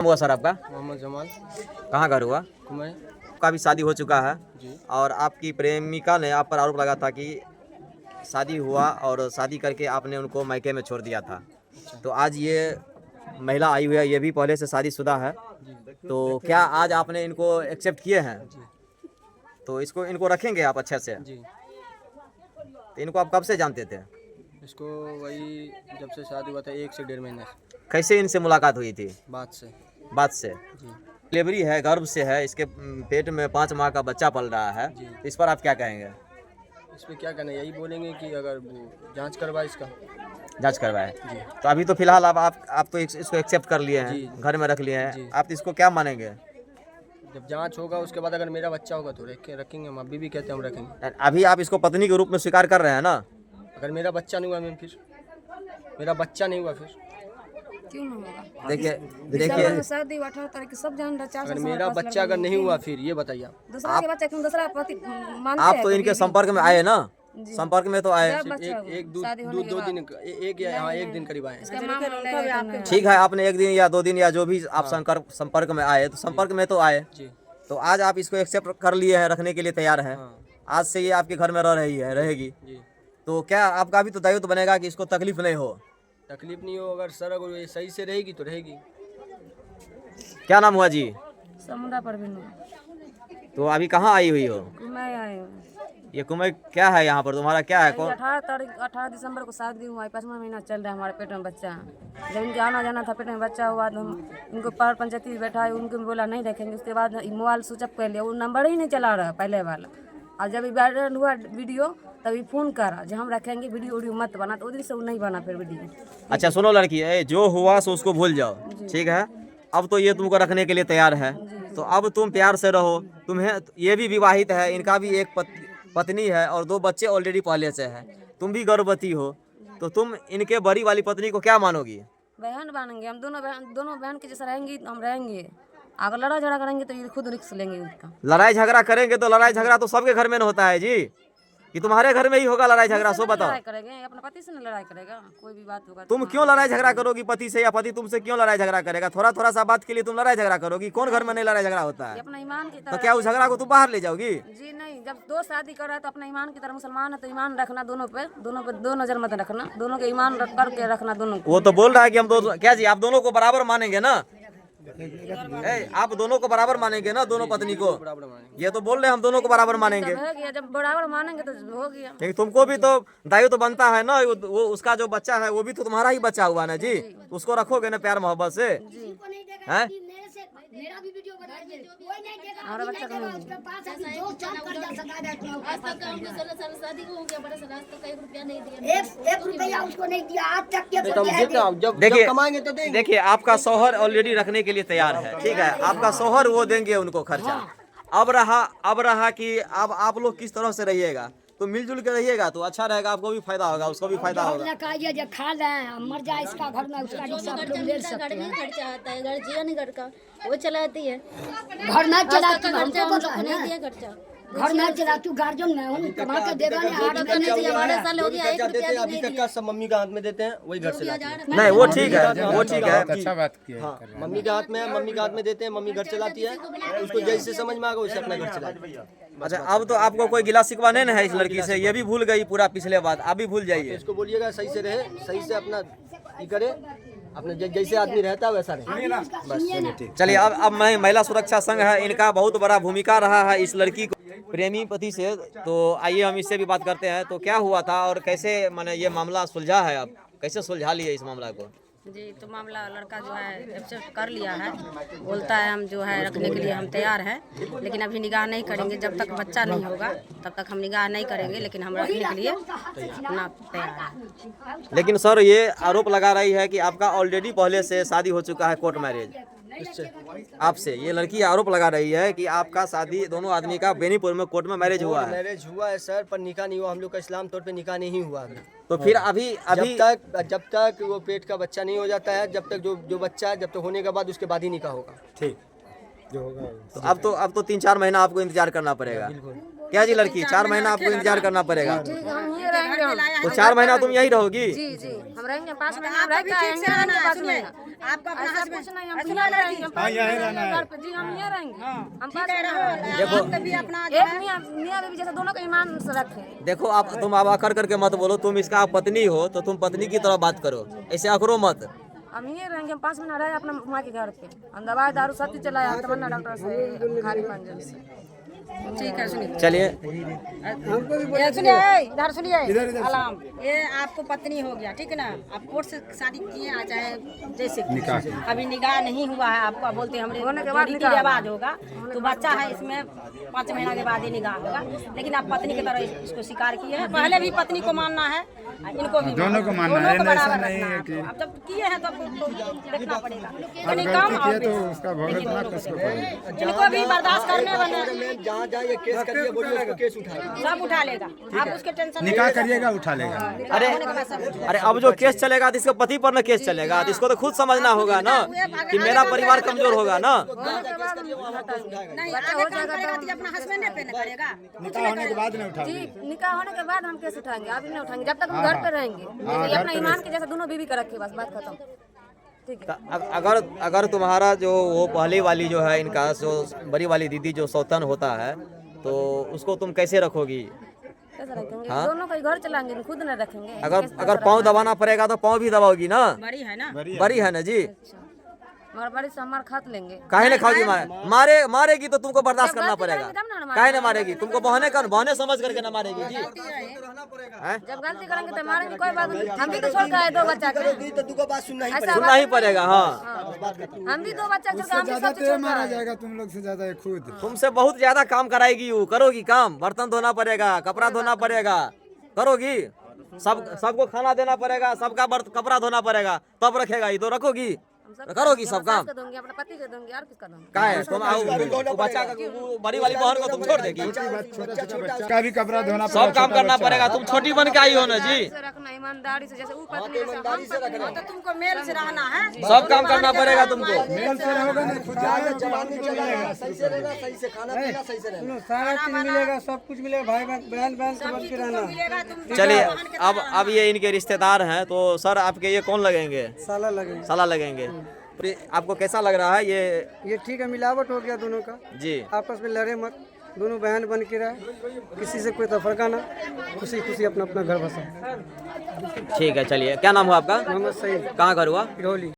हुआ सर आपका? मोहम्मद जमाल। कहाँ घर हुआ? कुमें। आपका भी शादी हो चुका है जी। और आपकी प्रेमिका ने आप पर आरोप लगा था कि शादी हुआ और शादी करके आपने उनको मायके में छोड़ दिया था। तो आज ये महिला आई हुई है, ये भी पहले से शादीशुदा है, तो क्या आज आपने इनको एक्सेप्ट किए हैं? जी। तो इनको रखेंगे आप अच्छे से? जी। तो इनको आप कब से जानते थे? इसको वही जब से शादी हुआ था 1 से 1.5 महीने से। कैसे इनसे मुलाकात हुई थी? बात से। बात से? जी। डिलीवरी है, गर्भ से है, इसके पेट में 5 माह का बच्चा पल रहा है, जी। तो इस पर आप क्या कहेंगे? इस पर क्या कहना है, यही बोलेंगे कि अगर वो जांच करवाए इसका। जांच करवाए। जी। तो अभी तो फिलहाल आप तो इसको एक्सेप्ट कर लिए जी। हैं, घर में रख लिए हैं, जी। आप इसको क्या मानेंगे? जब जांच होगा उसके बाद अगर मेरा बच्चा होगा तो रखेंगे हम, अभी भी कहते हैं हम रखेंगे। अभी आप इसको पत्नी के रूप में स्वीकार कर रहे हैं ना? अगर मेरा बच्चा नहीं हुआ मैम, फिर मेरा बच्चा नहीं हुआ फिर क्यों नहीं होगा? देखिए शादी 18 तारीख सब जान रहा, 4 अगर साल मेरा बच्चा अगर नहीं हुआ फिर ये बताइए आप। दूसरा के बच्चा क्यों दूसरा पति मानते आप हैं? तो इनके संपर्क में आए ना? संपर्क में तो आए। एक दो दिन एक या हाँ 1 दिन करीब आए हैं। ठीक है, आपने 1 दिन या 2 दिन या जो भी आप संपर्क में आए, तो संपर्क में तो आए। जी। तो आज आप इसको एक्सेप्ट कर लिए हैं, रखने के लिए तैयार है। हाँ। आज से ये आपके घर में रह रही है, रहेगी। जी। तो क्या आपका भी तो दायित्व बनेगा कि इसको तकलीफ नहीं हो? तकलीफ नहीं हो, अगर सर अगर ये सही से रहेगी तो रहेगी। क्या नाम हुआ जी? समुद्र पर भी नहीं तो अभी कहाँ आई हुई हो? मैं आए हूँ। ये कुमें क्या है यहाँ पर, तुम्हारा क्या है? कौन? 18 दिसंबर को शादी हुआ है, 5वां महीना चल रहा है, हमारे पेट में बच्चा है। जब इनके आना जाना था, पेट में बच्चा हुआ तो हम इनको पार पंचायती बैठाए, उनको बोला नहीं रखेंगे। उसके बाद मोबाइल स्विच ऑफ कर लिया, वो नंबर ही नहीं चला रहा पहले वाला। और जब वायरल हुआ वीडियो तभी फ़ोन करा जो हम रखेंगे, वीडियो मत बना, तो उधर से वो नहीं बना फिर वीडियो। अच्छा सुनो लड़की, जो हुआ सो उसको भूल जाओ, ठीक है? अब तो ये तुमको रखने के लिए तैयार है, तो अब तुम प्यार से रहो। तुम्हें ये भी विवाहित है, इनका भी एक पत्नी है और 2 बच्चे ऑलरेडी पहले से है, तुम भी गर्भवती हो, तो तुम इनके बड़ी वाली पत्नी को क्या मानोगी? बहन मानेंगे हम, दोनों बहन के जैसा रहेंगी हम रहेंगे। अगर लड़ाई झगड़ा करेंगे तो ये खुद रिस्क लेंगे उसका। लड़ाई झगड़ा करेंगे तो लड़ाई झगड़ा तो सबके घर में न होता है जी, कि तुम्हारे घर में ही होगा लड़ाई झगड़ा? सो बताओ। लड़ाई करेंगे अपने पति से नहीं लड़ाई करेगा, कोई भी बात होगा। तुम क्यों लड़ाई झगड़ा करोगी पति से, या पति तुमसे क्यों लड़ाई झगड़ा करेगा? थोड़ा थोड़ा सा बात के लिए तुम लड़ाई झगड़ा करोगी? कौन घर में नहीं लड़ाई झगड़ा होता है? अपना ईमान की तो तरह। क्या उस झगड़ा को तुम बाहर ले जाओगी? जी नहीं, जब 2 शादी कर रहा है तो अपना ईमान की तरह, मुसलमान है तो ईमान रखना दोनों पे 2 नजर मत रखना, दोनों के ईमान रख करके रखना दोनों को। वो तो बोल रहा है कि हम दोनों, क्या जी आप दोनों को बराबर मानेंगे ना? आप दोनों को बराबर मानेंगे ना, दोनों पत्नी को? ये तो बोल रहे हैं हम दोनों को बराबर मानेंगे। हो गया, जब बराबर मानेंगे तो हो गया। लेकिन तुमको भी तो दायित्व तो बनता है ना, वो उसका जो बच्चा है वो भी तो तुम्हारा ही बच्चा हुआ ना जी, उसको रखोगे ना प्यार मोहब्बत से, हैं? मेरा भी वीडियो बनाइए, कोई नहीं देगा, हमारा बच्चा नहीं देगा, उसके पास है कि जो चांद कर जा सकता है। आज तक हमको 16 साल शादी को हो गया, बड़ा साल आज तक 1 रुपया नहीं दिया। एक रुपया उसको नहीं दिया आज तक के तो हम देते हैं, जब देखिए कमाएंगे तो देंगे। देखिए, आपका शौहर ऑलरेडी रखने के लिए तैयार है, ठीक है? आपका शौहर वो देंगे उनको खर्चा। अब रहा कि अब आप लोग किस तरह से रहिएगा, तो मिलजुल के रहिएगा तो अच्छा रहेगा, आपको भी फायदा होगा, उसको भी फायदा होगा। लगाइए जो खा ले मर जाए इसका घर में, उसका हिस्सा आप लोग ले सकते हैं। खर्चा आता है, घर जिया नहीं घर का वो चलाती है, घर में चला तू हमको पता है नहीं ना, दिया खर्चा। घर में चला तू गार्जियन में हूँ, कमा के देगा नहीं, 8 महीने से 12 साल हो गया, 1 देते रुपया हैं भी अभी नहीं तक का, सब मम्मी का हाथ में देते हैं, वही घर से लाते हैं। नहीं वो ठीक है, वो ठीक है। अच्छा बात किया हाँ, मम्मी के हाथ में है, मम्मी के हाथ में देते हैं, मम्मी घर चलाती है, उसको जैसे समझ में आएगा वैसे अपना घर चलाती है। अच्छा अब तो आपको कोई गिला शिकवा नहीं है इस लड़की से? ये भी भूल गई पूरा पिछले बात, आप भी भूल जाइए। इसको बोलिएगा सही से रहे, सही से अपना ये करे, अपने जैसे आदमी रहता है वैसा रहे, बस। ठीक। चलिए अब महिला सुरक्षा संघ है, इनका बहुत बड़ा भूमिका रहा है इस लड़की को प्रेमी पति से, तो आइए हम इससे भी बात करते हैं। तो क्या हुआ था और कैसे माने ये मामला सुलझा है, अब कैसे सुलझा लिए इस मामला को? जी तो मामला लड़का जो है एक्सेप्ट कर लिया है, बोलता है हम जो है रखने के लिए हम तैयार हैं, लेकिन अभी निगाह नहीं करेंगे, जब तक बच्चा नहीं होगा तब तक हम निगाह नहीं करेंगे, लेकिन हम रखने के लिए अपना तैयार हैं। लेकिन सर ये आरोप लगा रही है कि आपका ऑलरेडी पहले से शादी हो चुका है, कोर्ट मैरिज। आपसे ये लड़की आरोप लगा रही है कि आपका शादी दोनों आदमी का बेनीपुर में कोर्ट में मैरिज हुआ है। मैरिज हुआ है सर, पर निकाह नहीं हुआ, हम लोग का इस्लाम तौर पे निकाह नहीं हुआ अभी। तो फिर अभी जब तक वो पेट का बच्चा नहीं हो जाता है, जब तक जो बच्चा जब तक होने के बाद उसके बाद ही निकाह होगा। ठीक। जो होगा तो अब तो 3-4 महीना आपको इंतजार करना पड़ेगा। क्या जी लड़की, 4 महीना आपको इंतजार करना पड़ेगा। ठीक है, हम ये रहेंगे हम। तो 4 महीना तुम यही रहोगी? जी जी, हम रहेंगे 5 महीना, हम रह के आएंगे 5 महीना। आपका अपना ऐसा कुछ नहीं, हम फिलहाल रहेंगे, हम 5 महीना घर पे। जी हम ये रहेंगे, हम 5 महीना देखो भी अपना एक मियाँ बीवी जैसे दोनों का ईमान से रखें। देखो, आप तुम अब आकर करके मत बोलो, तुम इसका पत्नी हो तो तुम पत्नी की तरह बात करो, ऐसे आकरो मत। हम ये रहेंगे, हम 5 महीना रहे अपना माँ के घर पे। हम दवाई दारू सब चीज चलाया तमन्ना डॉक्टर से, खाली मंजिल से। ठीक है, सुनिए चलिए ये सुनिए, इधर सुनिए। अलाम, ये आपको पत्नी हो गया, ठीक है ना। आप कोर्ट से शादी किए हैं, चाहे जैसे अभी निकाह नहीं हुआ है आपका, बोलते हैं होने के हमरे बाद रीति निकाह रिवाज होगा, तो बच्चा है इसमें 5 महीना के बाद ही निकाह होगा। लेकिन आप पत्नी की तरह इसको स्वीकार किए हैं। पहले भी पत्नी को मानना है, इनको भी दोनों को मानना है, दोनों को ऐसा बराबर नहीं रखना है है कि- आपको। अब जब किए हैं तब देखना पड़ेगा। और यानी काम गलती और किए तो बेइज्जती। उसका भुगतना किसको पड़ेगा। इनको भी बर्दाश्त करने वाले में जहाँ जहाँ ये केस करिए बोलिए उसको केस उठाएगा। सब उठा लेगा, आप उसके टेंशन निकाह करिएगा उठा लेगा। अरे अब जो केस चलेगा तो इसके पति पर न केस चलेगा, तो इसको तो खुद समझना होगा ना कि मेरा परिवार कमजोर होगा ना। नहीं, आगे काम करेगा तो अपना हस्बैंड पे न करेगा। निकाह होने के बाद नहीं उठा जी, निकाह होने के बाद हम केस उठाएंगे, अभी नहीं उठाएंगे जब तक हम घर पे रहेंगे। ये अपना ईमान के जैसा दोनों बीवी का रखे, बस बात खत्म। ठीक है। अगर तुम्हारा जो वो पहले वाली जो है, इनका जो बड़ी वाली दीदी जो सौतन होता है, तो उसको तुम कैसे रखोगी? कैसे रखेंगे? हाँ? दोनों का ही घर चलाएंगे, खुद न रखेंगे। अगर पाँव दबाना पड़ेगा तो पाँव भी दबाओगी ना? बड़ी है ना, बड़ी है ना जी। मगर बड़ी से हमार खात लेंगे। काहे ने खाओगी? मारेगी तो तुमको बर्दाश्त करना पड़ेगा। तब ना हमारे- काहे ने मारेगी? तुमको बहने समझ करके ना मारेगी जी। हैं? जब गलती करेंगे तो मारेंगे, कोई बात नहीं। हम भी तो छोड़ के आए 2 बच्चा के। तो दुगो बात सुनना ही ऐसा सुनना ही पड़ेगा। हाँ, हम भी 2 बच्चा छोड़ के, हम भी सब चीज ज्यादा छोड़ मारा के आए। जाएगा तुम लोग से ज्यादा खुद। तुमसे बहुत ज्यादा काम कराएगी वो। करोगी काम? बर्तन धोना पड़ेगा, कपड़ा धोना पड़ेगा, करोगी? सबको खाना देना पड़ेगा, सबका कपड़ा धोना पड़ेगा, तब रखेगा। ये तो रखोगी, करोगी सब काम। किसका दूंगी? अपने पति के दूंगी, और किसका दूंगी? का है तुम वो बच्चा का वो बड़ी वाली बहन को तुम छोड़ देगी? का भी कपड़ा धोना सब काम करना पड़ेगा। तुम छोटी बन के आई हो ना जी। से रखना ईमानदारी से, जैसे वो पत्नी जैसे हम पत्नी। तो तुमको मेल से रहना है। सब काम करना पड़ेगा तुमको। मेल से रहोगे ना खुद जहाँ जवानी चलाएगा, सही से रहना, सही से खाना पीना, सही से रहना। सारा चीज मिलेगा, सब कुछ मिलेगा, भाई बहन बहन समझ के रहना। मिलेगा तुम चलिए, अब ये इनके रिश्तेदार हैं, तो सर आपके ये कौन लगेंगे? साला लगेगा। साला लगेंगे। आपको कैसा लग रहा है ये ठीक है, मिलावट हो गया दोनों का। जी? आपस में लड़े मत, दोनों बहन बन के रहे, किसी से कोई तफरका ना, खुशी खुशी अपना अपना घर बसा। ठीक है, चलिए। क्या नाम हुआ आपका? मोहम्मद सईद, कहाँ घर हुआ? किरौली।